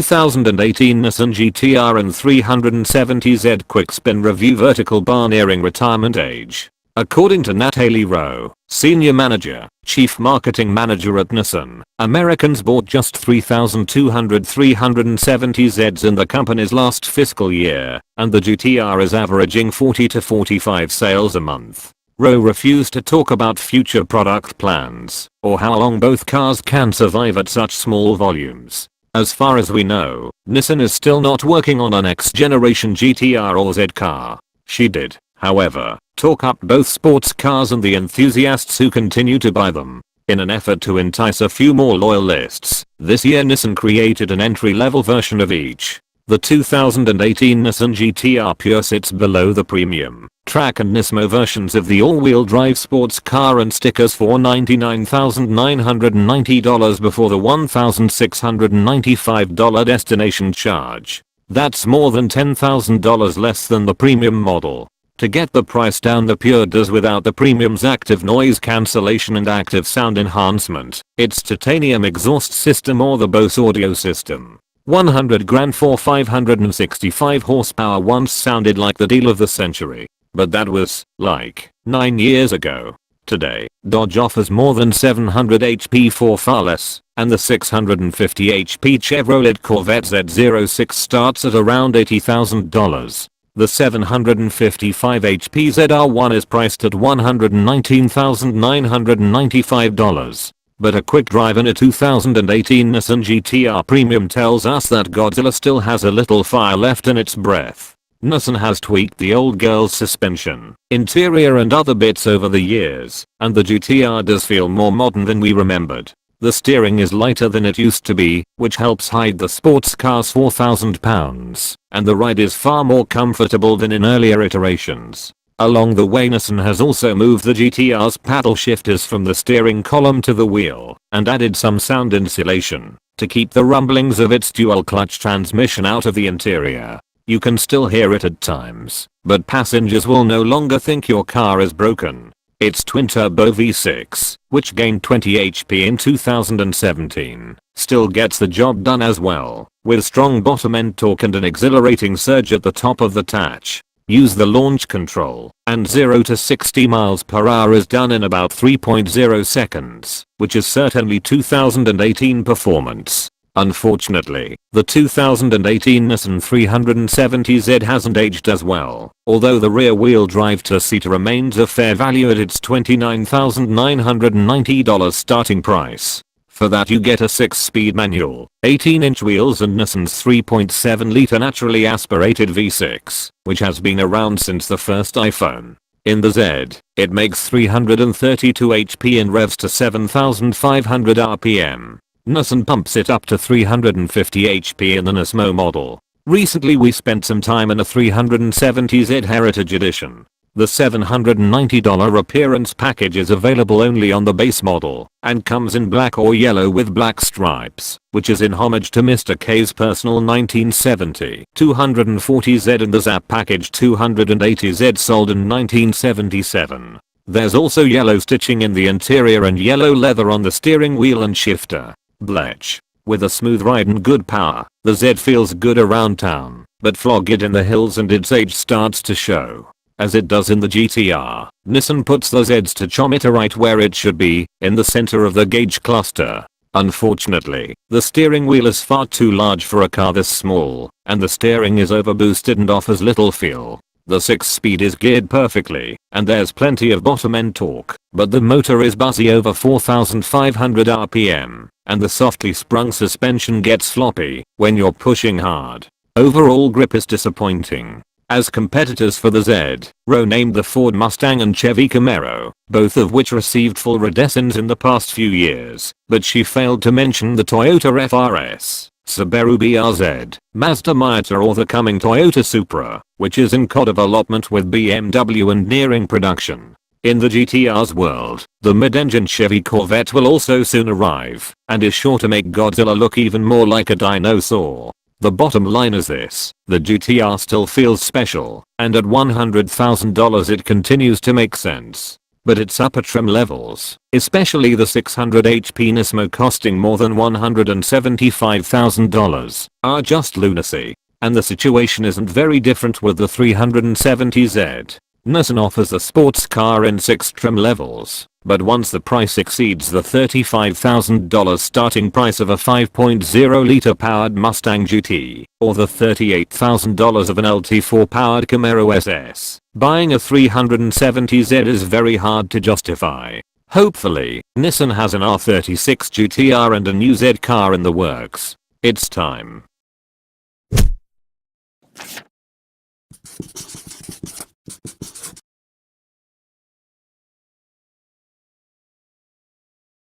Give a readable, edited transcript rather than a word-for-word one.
2018 Nissan GT-R and 370Z Quick Spin Review Vertical bar nearing retirement age. According to Natalie Roe, Senior Manager, Chief Marketing Manager at Nissan, Americans bought just 3,200 370Zs in the company's last fiscal year, and the GT-R is averaging 40 to 45 sales a month. Roe refused to talk about future product plans, or how long both cars can survive at such small volumes. As far as we know, Nissan is still not working on a next generation GT-R or Z car. She did, however, talk up both sports cars and the enthusiasts who continue to buy them. In an effort to entice a few more loyalists, this year Nissan created an entry-level version of each. The 2018 Nissan GT-R Pure sits below the premium, track and Nismo versions of the all-wheel drive sports car and stickers for $99,990 before the $1,695 destination charge. That's more than $10,000 less than the premium model. To get the price down, the Pure does without the premium's active noise cancellation and active sound enhancement, its titanium exhaust system or the Bose audio system. 100 grand for 565 horsepower once sounded like the deal of the century. But that was, like, 9 years ago. Today, Dodge offers more than 700 HP for far less, and the 650 HP Chevrolet Corvette Z06 starts at around $80,000. The 755 HP ZR1 is priced at $119,995. But a quick drive in a 2018 Nissan GT-R Premium tells us that Godzilla still has a little fire left in its breath. Nissan has tweaked the old girl's suspension, interior and other bits over the years, and the GT-R does feel more modern than we remembered. The steering is lighter than it used to be, which helps hide the sports car's 4,000 pounds, and the ride is far more comfortable than in earlier iterations. Along the way, Nissan has also moved the GT-R's paddle shifters from the steering column to the wheel, and added some sound insulation, to keep the rumblings of its dual clutch transmission out of the interior. You can still hear it at times, but passengers will no longer think your car is broken. Its twin-turbo V6, which gained 20 HP in 2017, still gets the job done as well, with strong bottom-end torque and an exhilarating surge at the top of the tatch. Use the launch control, and 0 to 60 miles per hour is done in about 3.0 seconds, which is certainly 2018 performance. Unfortunately, the 2018 Nissan 370Z hasn't aged as well, although the rear-wheel drive two-seater remains a fair value at its $29,990 starting price. For that you get a 6-speed manual, 18-inch wheels and Nissan's 3.7-liter naturally aspirated V6, which has been around since the first iPhone. In the Z, it makes 332 HP and revs to 7,500 RPM. Nissan pumps it up to 350 HP in the Nismo model. Recently we spent some time in a 370Z Heritage Edition. The $790 appearance package is available only on the base model, and comes in black or yellow with black stripes, which is in homage to Mr. K's personal 1970 240Z and the ZAP package 280Z sold in 1977. There's also yellow stitching in the interior and yellow leather on the steering wheel and shifter. Blech. With a smooth ride and good power, the Z feels good around town, but flog it in the hills and its age starts to show. As it does in the GT-R, Nissan puts the Z's tachometer right where it should be, in the center of the gauge cluster. Unfortunately, the steering wheel is far too large for a car this small, and the steering is overboosted and offers little feel. The 6-speed is geared perfectly, and there's plenty of bottom-end torque, but the motor is buzzy over 4,500 RPM, and the softly sprung suspension gets floppy when you're pushing hard. Overall grip is disappointing. As competitors for the Z, Roe named the Ford Mustang and Chevy Camaro, both of which received full redesigns in the past few years, but she failed to mention the Toyota FRS, Subaru BRZ, Mazda Miata or the coming Toyota Supra, which is in co-development with BMW and nearing production. In the GT-R's world, the mid-engine Chevy Corvette will also soon arrive, and is sure to make Godzilla look even more like a dinosaur. The bottom line is this: the GT-R still feels special, and at $100,000 it continues to make sense. but its upper trim levels, especially the 600 HP Nismo costing more than $175,000, are just lunacy. And the situation isn't very different with the 370Z. Nissan offers a sports car in 6 trim levels, but once the price exceeds the $35,000 starting price of a 5.0 liter powered Mustang GT, or the $38,000 of an LT4 powered Camaro SS, buying a 370Z is very hard to justify. Hopefully, Nissan has an R36 GT-R and a new Z car in the works. It's time.